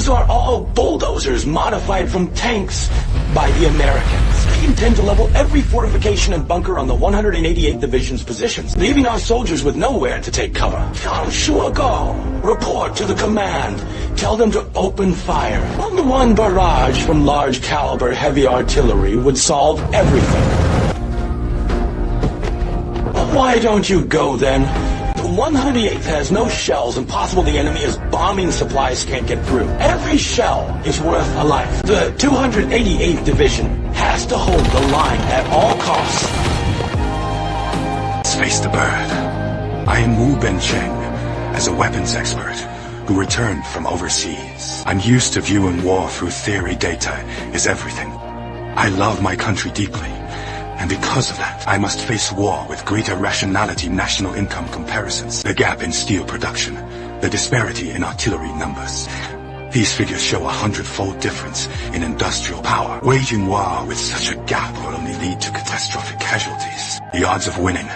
Those are all bulldozers modified from tanks by the Americans. They intend to level every fortification and bunker on the 188th Division's positions, leaving our soldiers with nowhere to take cover. Hua, go. Report to the command. Tell them to open fire. 1-to-1 barrage from large caliber heavy artillery would solve everything. Why don't you go then? The 188th has no shells, and possible the enemy is bombing supplies can't get through. Every shell is worth a life. The 288th Division has to hold the line at all costs. Let's face the bird. I am Wu Bencheng, as a weapons expert who returned from overseas. I'm used to viewing war through theory. Data is everything. I love my country deeply. And because of that, I must face war with greater rationality, national income comparisons, the gap in steel production, the disparity in artillery numbers. These figures show 100-fold difference in industrial power. Waging war with such a gap will only lead to catastrophic casualties. The odds of winning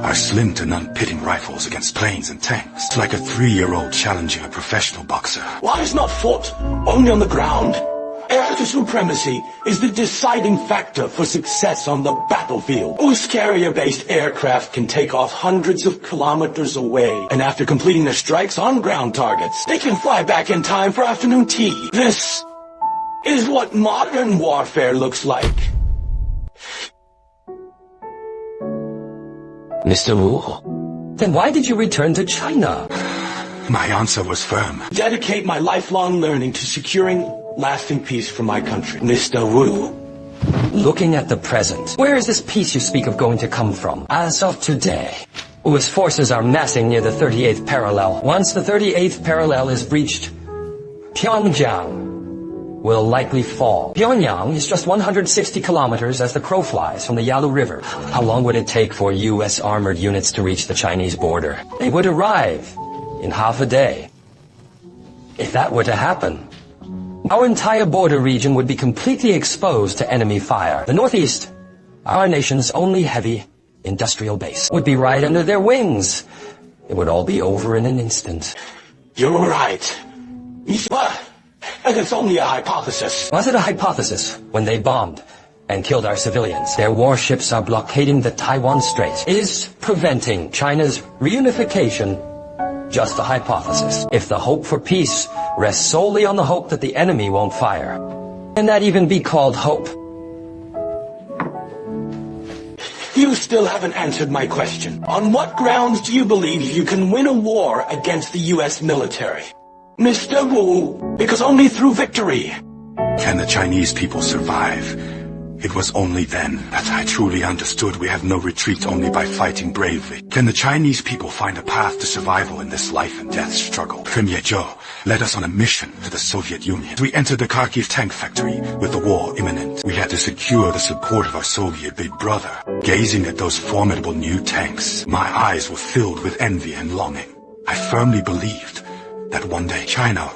are slim to none, pitting rifles against planes and tanks. It's like a 3-year-old challenging a professional boxer. Why is not fought only on the ground? Air supremacy is the deciding factor for success on the battlefield. Most carrier-based aircraft can take off hundreds of kilometers away, and after completing their strikes on ground targets, they can fly back in time for afternoon tea. This is what modern warfare looks like. Mr. Wu, then why did you return to China? My answer was firm. Dedicate my lifelong learning to securing lasting peace for my country. Mr. Wu. Looking at the present, where is this peace you speak of going to come from? As of today, Wu's forces are massing near the 38th parallel. Once the 38th parallel is breached, Pyongyang will likely fall. Pyongyang is just 160 kilometers as the crow flies from the Yalu River. How long would it take for U.S. armored units to reach the Chinese border? They would arrive in half a day. If that were to happen, our entire border region would be completely exposed to enemy fire. The Northeast, our nation's only heavy industrial base, would be right under their wings. It would all be over in an instant. You're right. But it's only a hypothesis. Was it a hypothesis when they bombed and killed our civilians? Their warships are blockading the Taiwan Strait. Is preventing China's reunification just a hypothesis? If the hope for peace rests solely on the hope that the enemy won't fire, can that even be called hope? You still haven't answered my question. On what grounds do you believe you can win a war against the U.S. military? Mr. Wu, because only through victory. Can the Chinese people survive? It was only then that I truly understood we have no retreat only by fighting bravely. Can the Chinese people find a path to survival in this life and death struggle? Premier Zhou led us on a mission to the Soviet Union. We entered the Kharkiv tank factory with the war imminent. We had to secure the support of our Soviet big brother. Gazing at those formidable new tanks, my eyes were filled with envy and longing. I firmly believed that one day China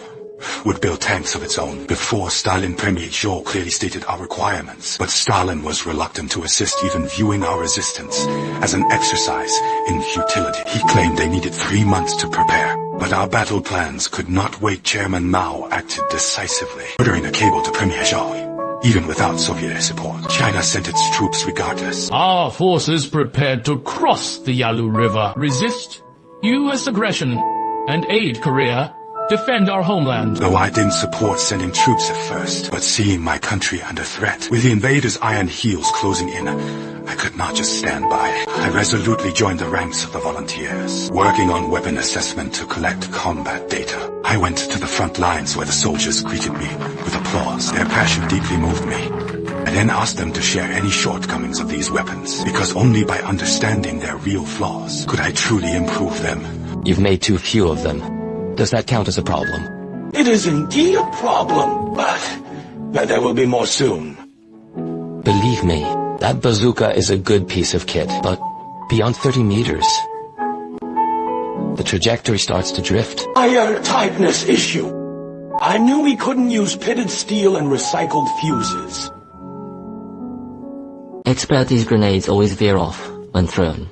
would build tanks of its own. Before Stalin, Premier Zhou clearly stated our requirements, but Stalin was reluctant to assist, even viewing our resistance as an exercise in futility. He claimed they needed 3 months to prepare, but our battle plans could not wait. Chairman Mao acted decisively, ordering a cable to Premier Zhou. Even without Soviet support, China sent its troops regardless. Our forces prepared to cross the Yalu River, resist U.S. aggression, and aid Korea defend our homeland. Though I didn't support sending troops at first, but seeing my country under threat, with the invaders' iron heels closing in, I could not just stand by. I resolutely joined the ranks of the volunteers, working on weapon assessment to collect combat data. I went to the front lines where the soldiers greeted me with applause. Their passion deeply moved me. I then asked them to share any shortcomings of these weapons, because only by understanding their real flaws could I truly improve them. You've made too few of them. Does that count as a problem? It is indeed a problem, but there will be more soon. Believe me, that bazooka is a good piece of kit, but beyond 30 meters, the trajectory starts to drift. Fire tightness issue. I knew we couldn't use pitted steel and recycled fuses. Expertise grenades always veer off when thrown.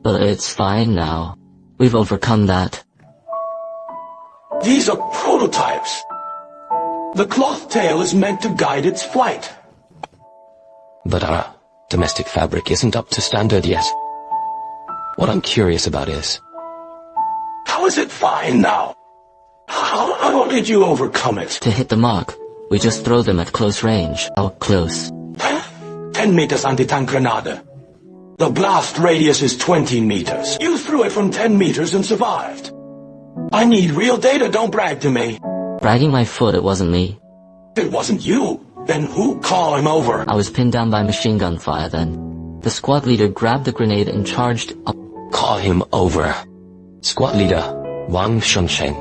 But it's fine now. We've overcome that. These are prototypes. The cloth tail is meant to guide its flight. But our domestic fabric isn't up to standard yet. What I'm curious about is... How is it fine now? How did you overcome it? To hit the mark, we just throw them at close range. How close? 10 meters anti-tank grenade. The blast radius is 20 meters. You threw it from 10 meters and survived. I need real data, don't brag to me. Bragging my foot, it wasn't me. It wasn't you. Then who called him over? I was pinned down by machine gun fire then. The squad leader grabbed the grenade and charged up. Call him over. Squad leader Wang Shunsheng,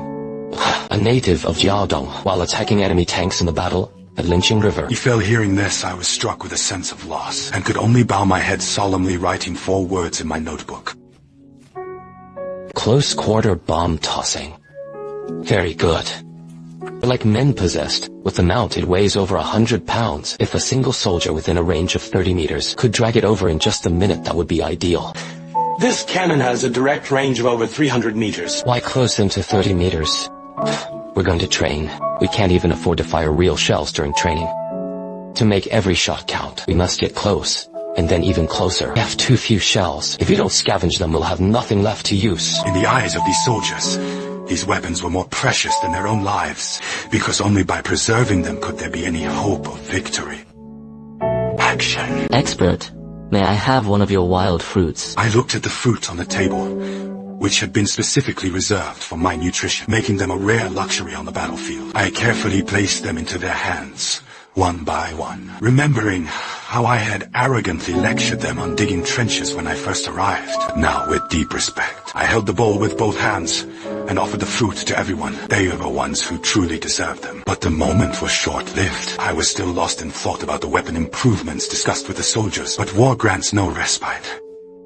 a native of Guangdong, while attacking enemy tanks in the battle at Linqing River. He fell hearing this. I was struck with a sense of loss, and could only bow my head solemnly, writing 4 words in my notebook. Close quarter bomb tossing. Very good. Like men possessed, with the mount it weighs over 100 pounds. If a single soldier within a range of 30 meters could drag it over in just a minute, that would be ideal. This cannon has a direct range of over 300 meters. Why close him to 30 meters? We're going to train. We can't even afford to fire real shells during training. To make every shot count, we must get close, and then even closer. We have too few shells. If you don't scavenge them, we'll have nothing left to use. In the eyes of these soldiers, these weapons were more precious than their own lives, because only by preserving them could there be any hope of victory. Action. Expert, may I have one of your wild fruits? I looked at the fruit on the table, which had been specifically reserved for my nutrition, making them a rare luxury on the battlefield. I carefully placed them into their hands, one by one, remembering how I had arrogantly lectured them on digging trenches when I first arrived. Now, with deep respect, I held the bowl with both hands and offered the fruit to everyone. They are the ones who truly deserve them. But the moment was short-lived. I was still lost in thought about the weapon improvements discussed with the soldiers, but war grants no respite.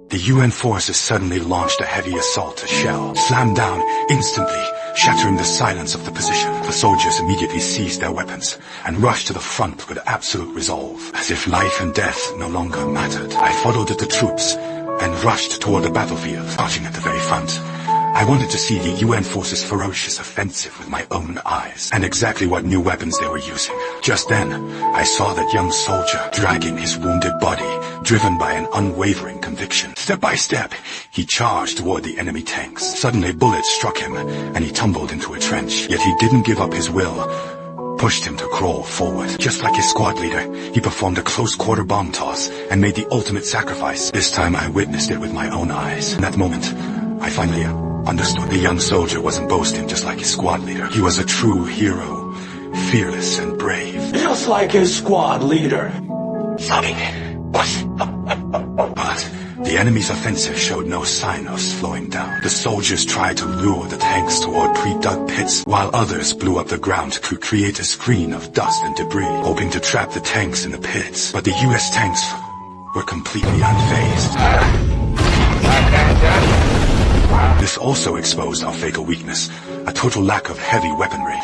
The UN forces suddenly launched a heavy assault. A shell slammed down instantly, shattering the silence of the position. The soldiers immediately seized their weapons and rushed to the front with absolute resolve, as if life and death no longer mattered. I followed the troops and rushed toward the battlefield, marching at the very front. I wanted to see the UN forces' ferocious offensive with my own eyes, and exactly what new weapons they were using. Just then, I saw that young soldier dragging his wounded body, driven by an unwavering conviction. Step by step, he charged toward the enemy tanks. Suddenly, bullets struck him, and he tumbled into a trench. Yet he didn't give up his will, pushed him to crawl forward. Just like his squad leader, he performed a close-quarter bomb toss and made the ultimate sacrifice. This time, I witnessed it with my own eyes. In that moment, I finally understood. The young soldier wasn't boasting just like his squad leader. He was a true hero, fearless and brave. Just like his squad leader. But the enemy's offensive showed no sign of slowing down. The soldiers tried to lure the tanks toward pre-dug pits, while others blew up the ground to create a screen of dust and debris, hoping to trap the tanks in the pits. But the US tanks were completely unfazed. This also exposed our fatal weakness, a total lack of heavy weaponry.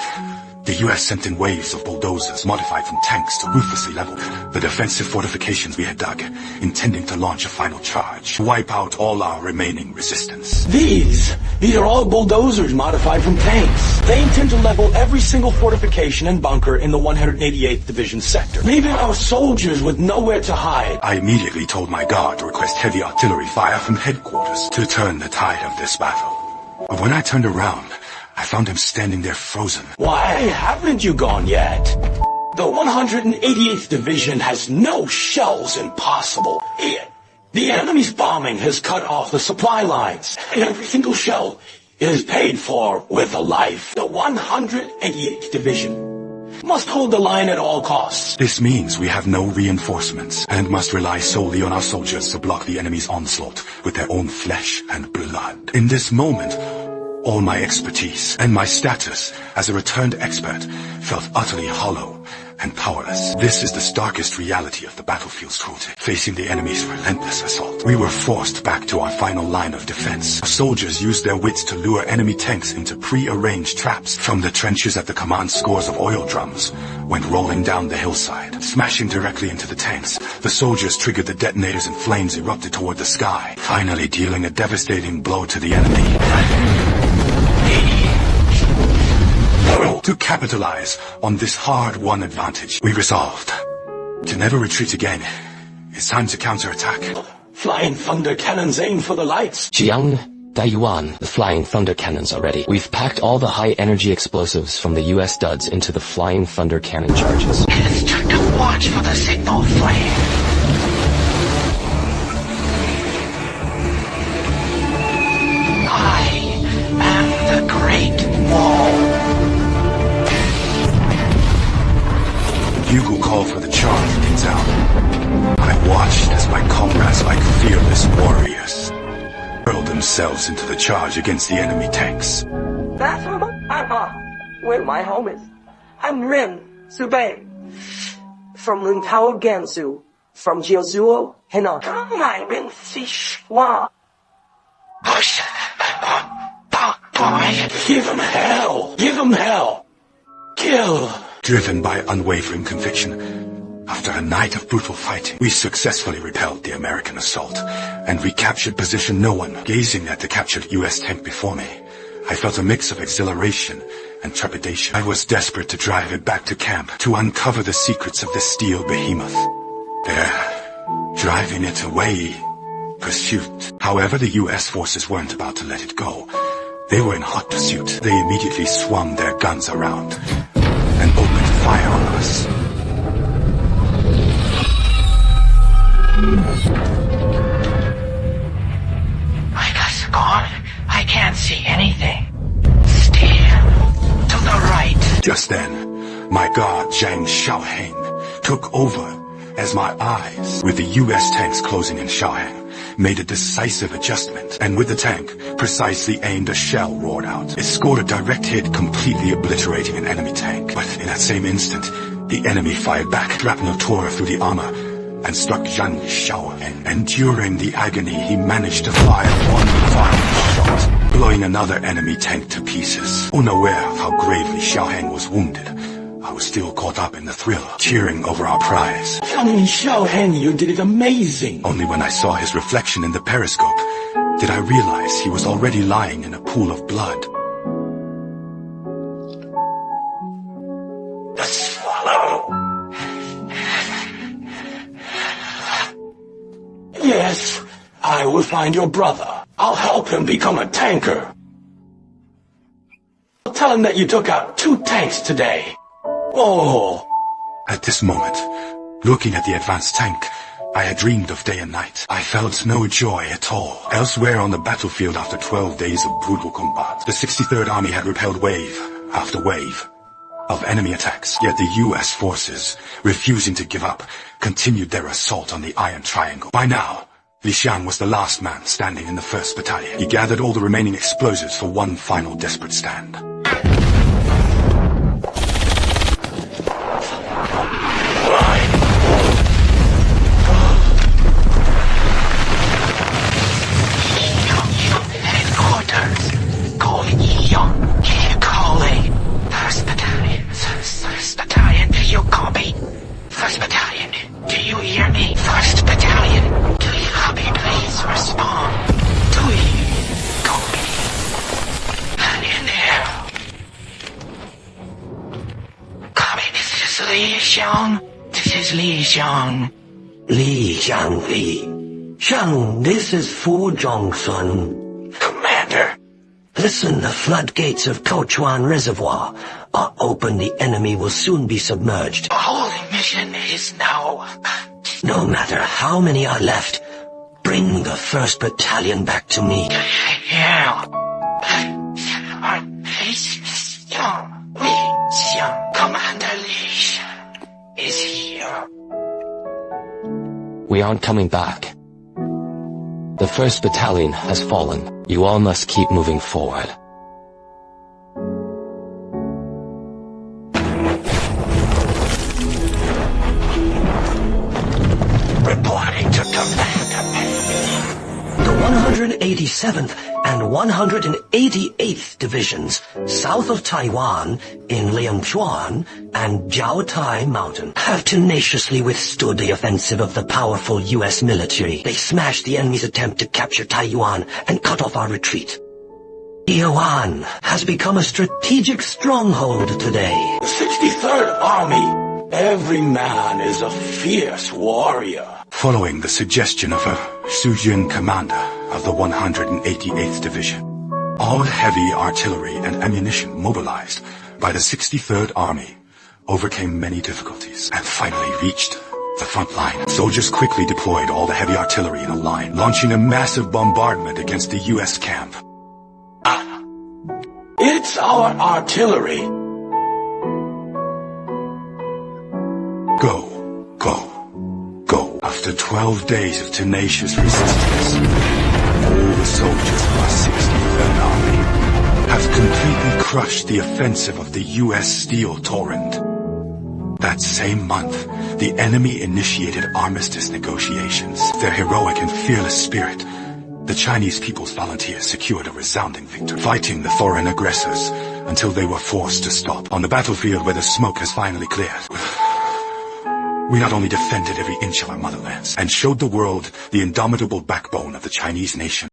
The US sent in waves of bulldozers modified from tanks to ruthlessly level the defensive fortifications we had dug, intending to launch a final charge, wipe out all our remaining resistance. These are all bulldozers modified from tanks. They intend to level every single fortification and bunker in the 188th Division sector, leaving our soldiers with nowhere to hide. I immediately told my guard to request heavy artillery fire from headquarters to turn the tide of this battle. But when I turned around, I found him standing there frozen. Why haven't you gone yet? The 188th Division has no shells impossible. The enemy's bombing has cut off the supply lines, and every single shell is paid for with a life. The 188th Division must hold the line at all costs. This means we have no reinforcements and must rely solely on our soldiers to block the enemy's onslaught with their own flesh and blood. In this moment, all my expertise and my status as a returned expert felt utterly hollow and powerless. This is the starkest reality of the battlefield's cruelty. Facing the enemy's relentless assault, we were forced back to our final line of defense. Our soldiers used their wits to lure enemy tanks into pre-arranged traps. From the trenches at the command scores of oil drums went rolling down the hillside, smashing directly into the tanks. The soldiers triggered the detonators and flames erupted toward the sky, finally dealing a devastating blow to the enemy. To capitalize on this hard-won advantage, we resolved to never retreat again. It's time to counterattack. Flying thunder cannons aim for the lights. Zhiying, Taiyuan, the Flying Thunder Cannons are ready. We've packed all the high-energy explosives from the U.S. duds into the Flying Thunder Cannon charges. It's time to watch for the signal flame. I am the Great Wall. Bugle call for the charge rings out. I watched as my comrades, like fearless warriors, hurled themselves into the charge against the enemy tanks. That's where my home is. I'm Ren Subei from Lintao, Gansu, from Jiuzhuo, Henan. Give him hell! Give him hell! Kill! Driven by unwavering conviction, after a night of brutal fighting, we successfully repelled the American assault and recaptured position no one. Gazing at the captured U.S. tank before me, I felt a mix of exhilaration and trepidation. I was desperate to drive it back to camp, to uncover the secrets of this steel behemoth. There, driving it away, pursuit. However, the U.S. forces weren't about to let it go. They were in hot pursuit. They immediately swung their guns around and opened fire on us. My guys are gone. I can't see anything. Steer to the right. Just then, my guard, Zhiying took over as my eyes, with the U.S. tanks closing in Shaoheng, made a decisive adjustment, and with the tank precisely aimed, a shell roared out. It scored a direct hit, completely obliterating an enemy tank. But in that same instant, the enemy fired back. Shrapnel tore through the armor and struck Zhang Shaoheng. And during the agony, he managed to fire one final shot, blowing another enemy tank to pieces. Unaware of how gravely Shaoheng was wounded, I was still caught up in the thrill, cheering over our prize. Zhang Shaoheng, you did it amazing. Only when I saw his reflection in the periscope did I realize he was already lying in a pool of blood. Swallow. Yes, I will find your brother. I'll help him become a tanker. I'll tell him that you took out 2 tanks today. Oh. At this moment, looking at the advanced tank, I had dreamed of day and night. I felt no joy at all. Elsewhere on the battlefield, after 12 days of brutal combat, the 63rd Army had repelled wave after wave of enemy attacks. Yet the U.S. forces, refusing to give up, continued their assault on the Iron Triangle. By now, Li Xiang was the last man standing in the 1st Battalion. He gathered all the remaining explosives for one final desperate stand. This is Li Xiang. Li Xiang, this is Fu Zhongsun. Commander. Listen, the floodgates of Tochuan Reservoir are open. The enemy will soon be submerged. The holy mission is now. No matter how many are left, bring the 1st Battalion back to me. Yeah. Li Xiang, Commander Li Xiang is here. We aren't coming back. The 1st Battalion has fallen. You all must keep moving forward. Reporting to Commander. The 187th and 188th Divisions, south of Taiwan, in Liangchuan and Jiaotai Mountain, have tenaciously withstood the offensive of the powerful U.S. military. They smashed the enemy's attempt to capture Taiwan and cut off our retreat. Taiwan has become a strategic stronghold today. The 63rd Army. Every man is a fierce warrior. Following the suggestion of a Zhiying commander of the 188th Division, all heavy artillery and ammunition mobilized by the 63rd Army overcame many difficulties and finally reached the front line. Soldiers quickly deployed all the heavy artillery in a line, launching a massive bombardment against the U.S. camp. It's our artillery. Go, go, go. After 12 days of tenacious resistance, all the soldiers of our 63rd Army have completely crushed the offensive of the U.S. steel torrent. That same month, the enemy initiated armistice negotiations. Their heroic and fearless spirit, the Chinese People's Volunteers secured a resounding victory, fighting the foreign aggressors until they were forced to stop. On the battlefield where the smoke has finally cleared, we not only defended every inch of our motherlands and showed the world the indomitable backbone of the Chinese nation,